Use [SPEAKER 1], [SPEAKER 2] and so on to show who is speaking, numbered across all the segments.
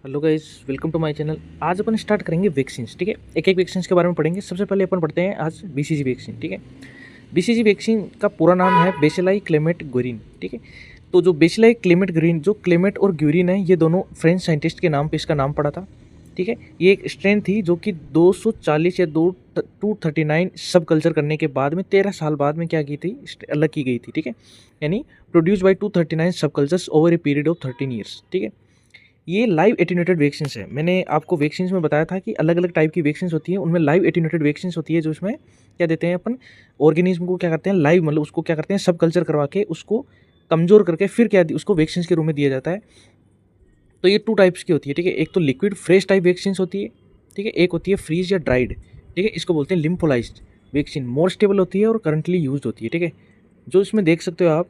[SPEAKER 1] Hello guys, welcome to my channel. आज अपन start करेंगे वैक्सीन्स। ठीक है, एक एक वैक्सीन्स के बारे में पढ़ेंगे। सबसे पहले अपन पढ़ते हैं आज बीसीजी वैक्सीन। ठीक है, बीसीजी वैक्सीन का पूरा नाम है बेसिलाई क्लेमेट ग्यूरिन। ठीक है, तो जो बेसिलाई क्लेमेट ग्यूरिन, जो क्लेमेट और ग्यूरिन है, ये दोनों फ्रेंच साइंटिस्ट के नाम पे इसका नाम पड़ा था। ठीक है, ये एक स्ट्रेन थी जो कि 240 या 239 सब कल्चर करने के बाद में 13 साल बाद में क्या की थी, अलग की गई थी। ठीक है, यानी प्रोड्यूस बाई 239 सब cultures over a period of 13 years. ठीक है, ये लाइव एटीन्यूएटेड वैक्सीन है। मैंने आपको वैक्सीन में बताया था कि अलग अलग टाइप की वैक्सीन होती है, उनमें लाइव एटीन्यूएटेड वैक्सीन होती है जो इसमें क्या देते हैं अपन, ऑर्गेनिज्म को क्या करते हैं, लाइव मतलब उसको क्या करते हैं, सब कल्चर करवा के उसको कमज़ोर करके फिर क्या उसको वैक्सीन के रूप में दिया जाता है। तो ये 2 टाइप्स की होती है। ठीक है, एक तो लिक्विड फ्रेश टाइप वैक्सीन होती है। ठीक है, एक होती है फ्रीज या ड्राइड। ठीक है, इसको बोलते हैं लिम्फोलाइज्ड वैक्सीन। मोर स्टेबल होती है और करंटली यूज होती है। ठीक है, जो इसमें देख सकते हो आप,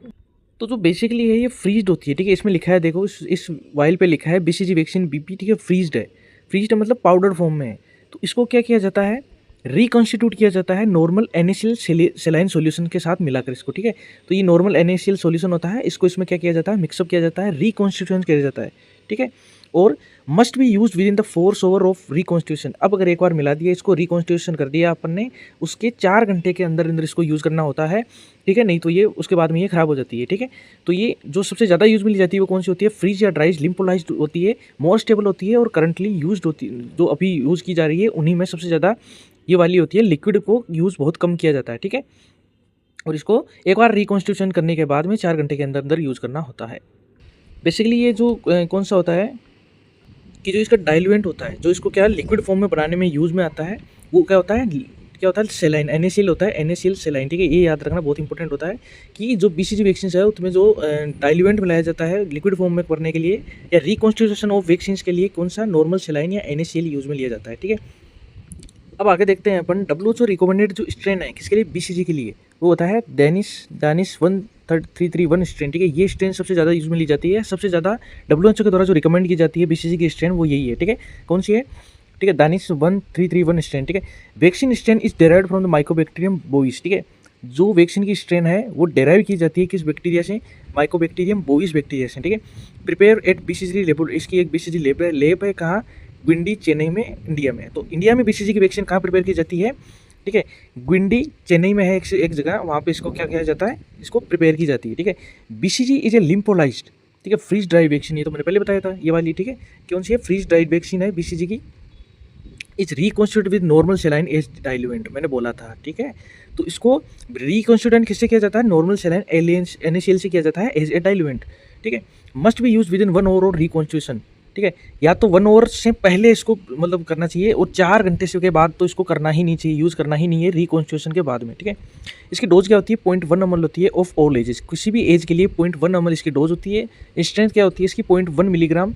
[SPEAKER 1] तो जो बेसिकली है ये फ्रीज्ड होती है। ठीक है, इसमें लिखा है, देखो इस वाइल पे लिखा है बीसीजी वैक्सीन बीपी। ठीक है, फ्रीज्ड है। फ्रीज्ड है मतलब पाउडर फॉर्म में है। तो इसको क्या किया जाता है, रिकॉन्स्टिट्यूट किया जाता है नॉर्मल NaCl सेलाइन सॉल्यूशन के साथ मिलाकर इसको। ठीक है, तो ये नॉर्मल NaCl सॉल्यूशन होता है, इसको इसमें क्या किया जाता है, मिक्सअप किया जाता है, रिकॉन्स्टिट्यूशन किया जाता है। ठीक है, और must be use with in the 4 hour of reconstitution. अब अगर एक बार मिला दिया, इसको रिकॉन्स्टिट्यूशन कर दिया अपन ने, उसके 4 घंटे के अंदर अंदर इसको यूज़ करना होता है। ठीक है, नहीं तो ये उसके बाद में ये खराब हो जाती है। ठीक है, तो ये जो सबसे ज़्यादा यूज मिली जाती है वो कौन सी होती है, फ्रीज या ड्राइज लिम्फोलाइज्ड होती है, मोर स्टेबल होती है और करंटली यूज होती है, जो अभी यूज़ की जा रही है उन्हीं में सबसे ज़्यादा ये वाली होती है। लिक्विड को यूज़ बहुत कम किया जाता है। ठीक है, और इसको एक बार रिकॉन्स्टिट्यूशन करने के बाद में 4 घंटे के अंदर अंदर यूज़ करना होता है। बेसिकली ये जो कौन सा होता है कि जो इसका डाइल्यूएंट होता है, जो इसको क्या लिक्विड फॉर्म में बनाने में यूज़ में आता है, वो क्या होता है सेलाइन, NaCl होता है, NaCl सेलाइन। ठीक है, ये याद रखना बहुत इंपॉर्टेंट होता है कि जो बीसीजी वैक्सीन है उसमें जो डाइल्यूएंट मिलाया जाता है लिक्विड फॉर्म में करने के लिए या रिकॉन्स्टिट्यूशन ऑफ वैक्सीन के लिए कौन सा नॉर्मल सेलाइन या NaCl यूज़ में लिया जाता है। ठीक है, अब आगे देखते हैं अपन WHO रिकमेंडेड जो स्ट्रेन है किसके लिए, बीसीजी के लिए, वो होता है दानिश 1331 स्ट्रेन। ठीक है, ये स्ट्रेन सबसे ज़्यादा यूज में ली जाती है। सबसे ज़्यादा WHO के द्वारा जो रिकमेंड की जाती है बीसीजी की स्ट्रेन वो यही है। ठीक है, कौन सी है, ठीक है, दानिश 1331 स्ट्रेन। ठीक है, vaccine strain is derived from the Mycobacterium bovis. ठीक है, जो वैक्सीन की स्ट्रेन है वो डेराइव की जाती है किस बैक्टीरिया से, माइकोबैक्टीरियम बोविस बैक्टीरिया से। ठीक है, प्रिपेयर एट बीसीजी लेबोरेटरी, इसकी एक बीसीजी लेब है कहाँ, ग्विंडी चेन्नई में, इंडिया में। तो इंडिया में बीसीजी की वैक्सीन कहाँ प्रिपेयर की जाती है, ठीक है, ग्विंडी चेन्नई में है एक जगह, वहाँ पे इसको क्या किया जाता है, इसको प्रिपेयर की जाती है। ठीक है, बीसीजी इज ए लिम्फोलाइज्ड, ठीक है, फ्रीज ड्राइड वैक्सीन, ये तो मैंने पहले बताया था ये वाली। ठीक है, कौन सी है, फ्रीज ड्राइड वैक्सीन है बीसीजी की। Is reconstitute with normal saline as diluent, मैंने बोला था। ठीक है, तो इसको रिकॉन्स्टिट्यूट किससे किया जाता है, नॉर्मल सेलाइन NaCl से किया जाता है एज ए डाइल्यूएंट। ठीक है, must be use with in 1 hour और रिकॉन्स्टिट्यूशन। ठीक है, या तो 1 आवर से पहले इसको मतलब करना चाहिए और 4 घंटे से के बाद तो इसको करना ही नहीं चाहिए, यूज़ करना ही नहीं है रिकॉन्स्टिट्यूशन के बाद में। ठीक है, इसकी डोज क्या होती है, 0.1 ml होती है ऑफ ऑल एजेस, किसी भी एज के लिए 0.1 ml इसकी डोज होती है। स्ट्रेंथ क्या होती है इसकी, 0.1 मिलीग्राम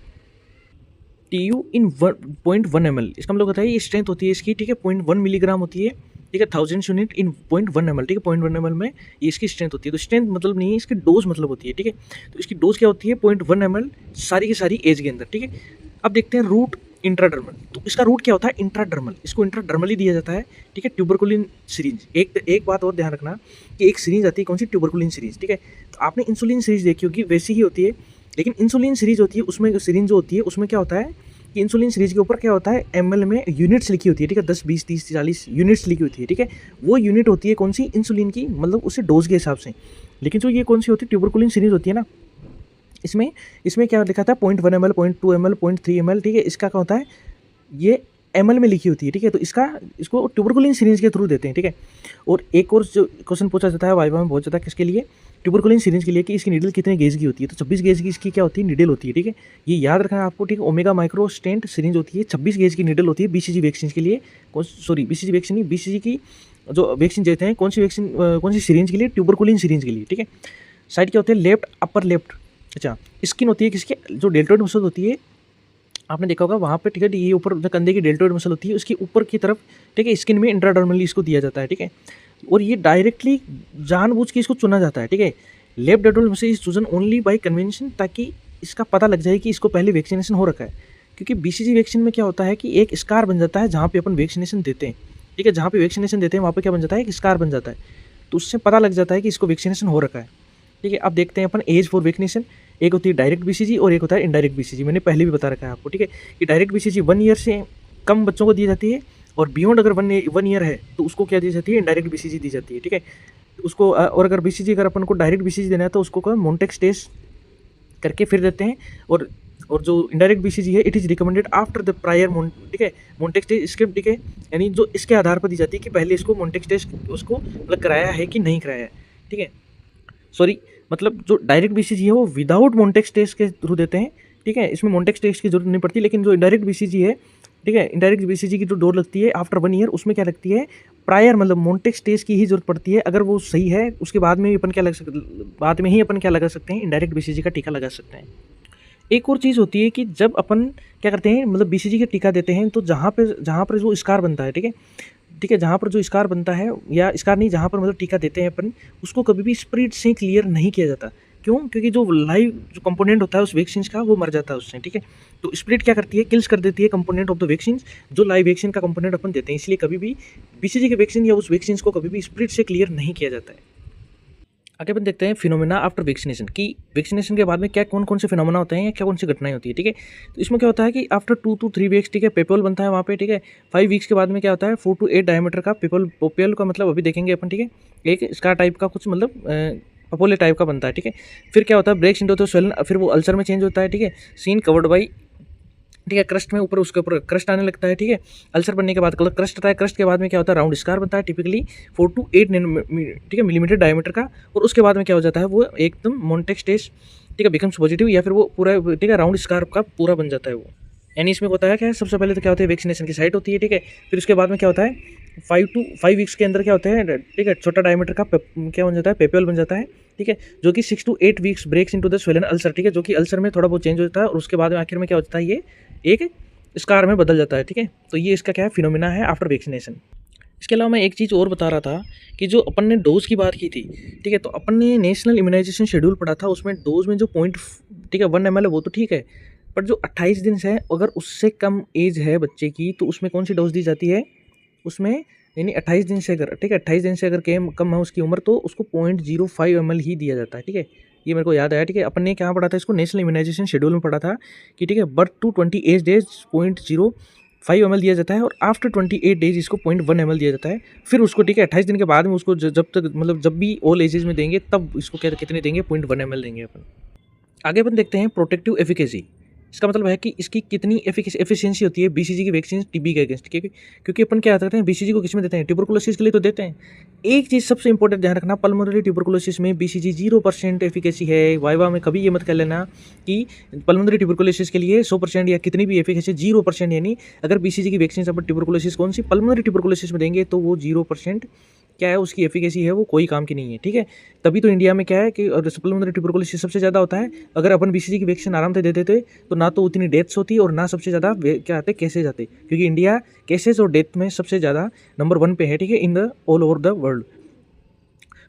[SPEAKER 1] TU इन 0.1 ml, इसका मतलब होता है ये स्ट्रेंथ होती है इसकी। ठीक है, 0.1 मिलीग्राम होती है। ठीक है, 1000 यूनिट इन 0.1 ml। ठीक है, 0.1 ml में ये इसकी स्ट्रेंथ होती है। तो स्ट्रेंथ मतलब नहीं है, इसकी डोज मतलब होती है। ठीक है, तो इसकी डोज क्या होती है, 0.1 ml सारी की सारी एज के अंदर। ठीक है, अब देखते हैं रूट इंट्राडर्मल। तो इसका रूट क्या होता है, इंट्राडर्मल, इसको इंट्राडर्मली दिया जाता है। ठीक है, ट्यूबरकुलिन सीरीज। एक बात और ध्यान रखना कि एक सीरीज आती है कौन सी, ट्यूबरकुलिन सीरीज। ठीक है, तो आपने इंसुलिन सीरीज देखी होगी, वैसी ही होती है, लेकिन इंसुलिन सीरीज होती है उसमें सीरीज जो होती है उसमें क्या होता है कि इंसुलिन सीरीज के ऊपर क्या होता है, ml में यूनिट्स लिखी होती है। ठीक है, 10 20 30 40 यूनिट्स लिखी होती है। ठीक है, वो यूनिट होती है कौन सी, इंसुलिन की, मतलब उससे डोज के हिसाब से। लेकिन जो ये कौन सी होती है, ट्यूबरकुलिन सीरीज होती है ना, इसमें क्या लिखा था, 0.1 ml, 0.2 ml, 0.3 ml। ठीक है, इसका क्या होता है, ये ml में लिखी होती है। ठीक है, तो इसको ट्यूबरकुलिन सीरीज के थ्रू देते हैं। ठीक है, और एक और जो क्वेश्चन पूछा जाता है वाइवा में बहुत ज़्यादा, किसके लिए, ट्यूबरकुलिन सीरीज के लिए, कि इसकी नीडल कितने गेज की होती है, तो 26 गेज की इसकी क्या होती है, नीडल होती है। ठीक है, ये याद रखना है आपको। ठीक है, ओमेगा माइक्रो स्टेंट सीरीज होती है, 26 गेज की नीडल होती है बीसीजी वैक्सीन के लिए। बीसीजी वैक्सीन नहीं, बीसीजी की जो वैक्सीन देते हैं, कौन सी सीरीज के लिए, ट्यूबरकुलिन सीरीज के लिए। ठीक है, साइड क्या होते हैं, लेफ्ट अपर लेफ्ट, अच्छा स्किन होती है किसकी, जो डेल्टोइड मसल होती है, आपने देखा होगा वहाँ पे। ठीक है, ये ऊपर जो कंधे की डेल्टोइड मसल होती है उसकी ऊपर की तरफ, ठीक है, स्किन में इंट्राडर्मली इसको दिया जाता है। ठीक है, और ये डायरेक्टली जानबूझ के इसको चुना जाता है। ठीक है, left deltoid muscle is chosen only by convention, ताकि इसका पता लग जाए कि इसको पहले वैक्सीनेशन हो रखा है। क्योंकि बीसीजी वैक्सीन में क्या होता है कि एक स्कार बन जाता है जहाँ पे अपन वैक्सीनेशन देते हैं। ठीक है, जहाँ पे वैक्सीनेशन देते हैं वहाँ पे क्या बन जाता है, एक स्कार बन जाता है, तो उससे पता लग जाता है कि इसको वैक्सीनेशन हो रखा है। ठीक है, अब देखते हैं अपन एज फॉर वैक्सीनेशन। एक होती है डायरेक्ट बीसीजी और एक होता है इनडायरेक्ट बीसीजी। मैंने पहले भी बता रखा है आपको, ठीक है, कि डायरेक्ट बीसीजी 1 ईयर से कम बच्चों को दी जाती है, और बियॉन्ड अगर 1 ईयर है तो उसको क्या दी जाती है, इनडायरेक्ट बीसीजी दी जाती है, ठीक है। उसको और अगर बीसीजी अगर अपन को डायरेक्ट बीसीजी देना है तो उसको क्या मोन्टेक्स टेस्ट करके फिर देते हैं। और जो इनडायरेक्ट बीसीजी है it is recommended after the prior ठीक है मोन्टेक्स टेस्ट स्क्रिप्ट, ठीक है, यानी जो इसके आधार पर दी जाती है कि पहले इसको मोन्टेक्स टेस्ट उसको मतलब कराया है कि नहीं कराया है, ठीक है। सॉरी, मतलब जो डायरेक्ट बीसीजी है वो विदाउट मोन्टेक्स टेस्ट के थ्रू देते हैं, ठीक है, इसमें मोन्टेक्स टेस्ट की जरूरत नहीं पड़ती। लेकिन जो इनडायरेक्ट बीसीजी है, ठीक है, इनडायरेक्ट बीसीजी की जो डोर लगती है आफ्टर 1 ईयर, उसमें क्या लगती है, प्रायर मतलब मोन्टेक्स टेस्ट की ही जरूरत पड़ती है। अगर वो सही है उसके बाद में ही अपन क्या लगा सकते हैं, इनडायरेक्ट बीसीजी का टीका लगा सकते हैं। एक और चीज़ होती है कि जब अपन क्या करते हैं, मतलब बीसीजी का टीका देते हैं, तो जहाँ पर जो स्कार बनता है, ठीक है, जहाँ पर जो स्कार बनता है, या स्कार नहीं, जहाँ पर मतलब टीका देते हैं अपन, उसको कभी भी स्प्रिट से क्लियर नहीं किया जाता। क्यों? क्योंकि जो लाइव जो कंपोनेंट होता है उस वैक्सीन का वो मर जाता है उससे, ठीक है। तो स्प्रिट क्या करती है, किल्स कर देती है कंपोनेंट ऑफ द वैक्सीन, जो लाइव वैक्सीन का कंपोनेंट अपन देते हैं। इसलिए कभी भी बीसीजी के वैक्सीन या उस वैक्सीन को कभी भी स्प्रिट से क्लियर नहीं किया जाता है। आगे अपन देखते हैं फिनोमेना आफ्टर वैक्सीनेशन, कि वैक्सीनेशन के बाद में क्या कौन से फिनोमेना होते हैं या क्या कौन सी घटनाएं होती है, ठीक है। तो इसमें क्या होता है कि आफ्टर 2 to 3 वीक्स, ठीक है, पेपोल बनता है वहाँ पे, ठीक है। 5 वीक्स के बाद में क्या होता है, 4 to 8 डायमीटर का पोपेल का मतलब अभी देखेंगे अपन, ठीक है, एक स्कार टाइप का कुछ मतलब पपोले टाइप का बनता है, ठीक है। फिर क्या होता है, ब्रेक्स इनटू द स्वेलन, फिर वो अल्सर में चेंज होता है, ठीक है। सीन कवर्ड बाई, ठीक है, क्रस्ट में ऊपर उसके ऊपर क्रस्ट आने लगता है, ठीक है। अल्सर बनने के बाद क्रस्ट आता है, क्रस्ट के बाद में क्या होता है, राउंड स्कार बनता है टिपिकली 4 to 8 ठीक है मिलीमीटर डायमीटर का। और उसके बाद में क्या हो जाता है, वो एकदम मोन्टेक्स टेस्ट, ठीक है, बिकम्स पॉजिटिव, या फिर वो पूरा, ठीक है, राउंड स्कार का पूरा बन जाता है वो। यानी इसमें होता है क्या, सबसे पहले तो क्या होता है, वैक्सीनेशन की साइट होती है, ठीक है। फिर उसके बाद में क्या होता है, 5 वीक्स के अंदर क्या होता है, ठीक है, छोटा डायमीटर का क्या बन जाता है, पेपियोल बन जाता है, ठीक है, जो कि 6 to 8 weeks breaks into the swollen ulcer, ठीक है, जो कि अल्सर में थोड़ा बहुत चेंज हो जाता है। और उसके बाद में आखिर में क्या होता है, ये एक स्कार में बदल जाता है, ठीक है। तो ये इसका क्या है, फिनोमिना है आफ्टर वैक्सीनेशन। इसके अलावा मैं एक चीज़ और बता रहा था कि जो अपन ने डोज की बात की थी, ठीक है, तो अपन ने नेशनल इम्यूनाइजेशन शेड्यूल पढ़ा था, उसमें डोज में जो पॉइंट, ठीक है, 1 ml है वो तो ठीक है, पर जो 28 दिन से अगर उससे कम एज है बच्चे की, तो उसमें कौन सी डोज दी जाती है, उसमें यानी 28 दिन से अगर, ठीक है, 28 दिन से अगर कम है उसकी उम्र, तो उसको 0.05 ml ही दिया जाता है, ठीक है। ये मेरे को याद आया, ठीक है, अपन ने क्या पढ़ा था इसको, नेशनल इम्यूनाइजेशन शेड्यूल में पढ़ा था कि, ठीक है, बर्थ टू 28 डेज 0.05 ml दिया जाता है, और आफ्टर 28 डेज इसको 0.1 ml दिया जाता है। फिर उसको, ठीक है, 28 दिन के बाद में उसको जब तक मतलब जब भी ऑल एजेस में देंगे तब इसको क्या कितने देंगे, 0.1 ml देंगे अपन। आगे अपन देखते हैं प्रोटेक्टिव एफिकेसी। इसका मतलब है कि इसकी कितनी एफिशिएंसी होती है बीसीजी की वैक्सीन टीबी के अगेंस्ट, ठीक है। क्योंकि अपन क्या करते हैं, बीसीजी को किस में देते हैं, ट्यूबरकुलोसिस के लिए तो देते हैं। एक चीज़ सबसे इंपॉर्टेंट ध्यान रखना, पल्मोनरी ट्यूबरकुलोसिस में बीसीजी 0% एफिकेसी है। वाइवा में कभी ये मत कर लेना कि पल्मोनरी ट्यूबरकुलोसिस के लिए 100% या कितनी भी एफिकेसी 0%, यानी अगर बीसीजी की वैक्सीन अपन ट्यूबरकुलोसिस कौन सी पल्मोनरी ट्यूबरकुलोसिस में देंगे तो वो 0% क्या है, उसकी एफिकेसी है वो कोई काम की नहीं है, ठीक है। तभी तो इंडिया में क्या है कि पल्मोनरी ट्यूबरकुलोसिस सबसे ज़्यादा होता है। अगर अपन बीसीजी की वैक्सीन आराम से दे देते तो ना तो उतनी डेथ्स होती और ना सबसे ज़्यादा क्या आते केसेज आते, क्योंकि इंडिया केसेज और डेथ में सबसे ज़्यादा नंबर 1 पे है, ठीक है, in the all over the world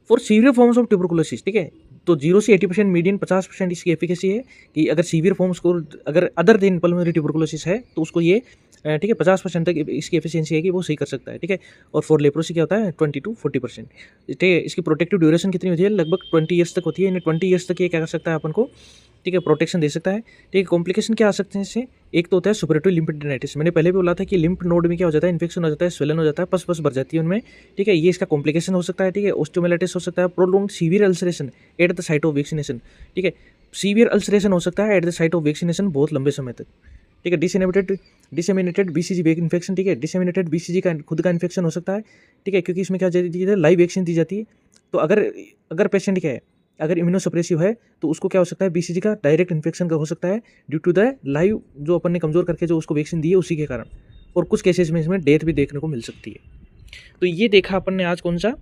[SPEAKER 1] for severe forms of tuberculosis, ठीक है। तो 0 से 80% मीडियन 50% इसकी एफिकेसी है कि अगर सीवियर फॉर्म्स को अगर अदर देन पल्मोनरी ट्यूबरकुलोसिस है तो उसको ये, ठीक है, 50% तक इसकी एफिशिएंसी है कि वो सही कर सकता है, ठीक है। और फॉर लेप्रोसी क्या होता है 20 to 40%, ठीक है। इसकी प्रोटेक्टिव ड्यूरेशन कितनी होती है, लगभग 20 ईयर्स तक होती है, यानी 20 ईयर्स तक ये क्या कर सकता है अपन को, ठीक है, प्रोटेक्शन दे सकता है, ठीक है। कॉम्प्लिकेशन क्या आ सकते हैं इससे, एक तो होता है सुपरेटिव लिम्फेडेनाइटिस। मैंने पहले भी बोला था कि लिम्फ नोड में क्या हो जाता है, इन्फेक्शन हो जाता है, स्वेलन हो जाता है, पस भर जाती है उनमें, ठीक है। ये इसका कॉम्प्लिकेशन हो सकता है, ठीक है। ऑस्टियोमाइलाइटिस हो सकता है, prolonged severe ulceration at the site of vaccination, ठीक है। सीवियर अल्सरेशन हो सकता है at the site of vaccination बहुत लंबे समय तक, ठीक है। डिसेमिनेटेड बीसीजी इन्फेक्शन, ठीक है, डिसेमिनेटेड बीसीजी का खुद का इन्फेक्शन हो सकता है, ठीक है, क्योंकि इसमें क्या दी है, लाइव वैक्सीन दी जाती है। तो अगर पेशेंट क्या है, अगर इम्यूनोसप्रेसिव है तो उसको क्या हो सकता है, बीसीजी का डायरेक्ट इन्फेक्शन का हो सकता है ड्यू टू द लाइव जो अपन ने कमज़ोर करके जो उसको वैक्सीन दी है उसी के कारण। और कुछ केसेस में इसमें डेथ भी देखने को मिल सकती है। तो ये देखा अपन ने आज कौन सा,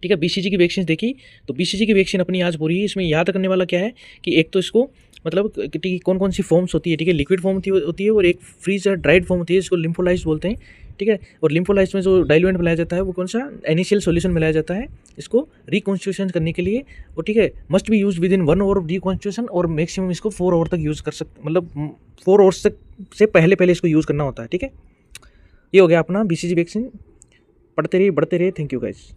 [SPEAKER 1] ठीक है, बीसीजी की वैक्सीन देखी। तो बीसीजी की वैक्सीन अपनी आज पूरी है। इसमें याद करने वाला क्या है कि एक तो इसको मतलब कौन कौन सी फॉर्म्स होती है, ठीक है, लिक्विड फॉर्म होती है और एक फ्रीज ड्राइड फॉर्म होती है, इसको लिम्फोलाइज्ड बोलते हैं, ठीक है। और लिम्फोलाइज्ड में जो डाइल्यूएंट मिलाया जाता है वो कौन सा इनिशियल सॉल्यूशन मिलाया जाता है इसको रिकॉन्स्टिट्यूशन करने के लिए, और ठीक है, must be use with in 1 hour of reconstitution, और मैक्सिमम इसको 4 आवर तक यूज़ कर सकते, मतलब 4 आवर्स तक से पहले इसको यूज़ करना होता है, ठीक है। ये हो गया अपना बीसीजी वैक्सीन। पढ़ते रहिए, बढ़ते रहिए। Thank you guys.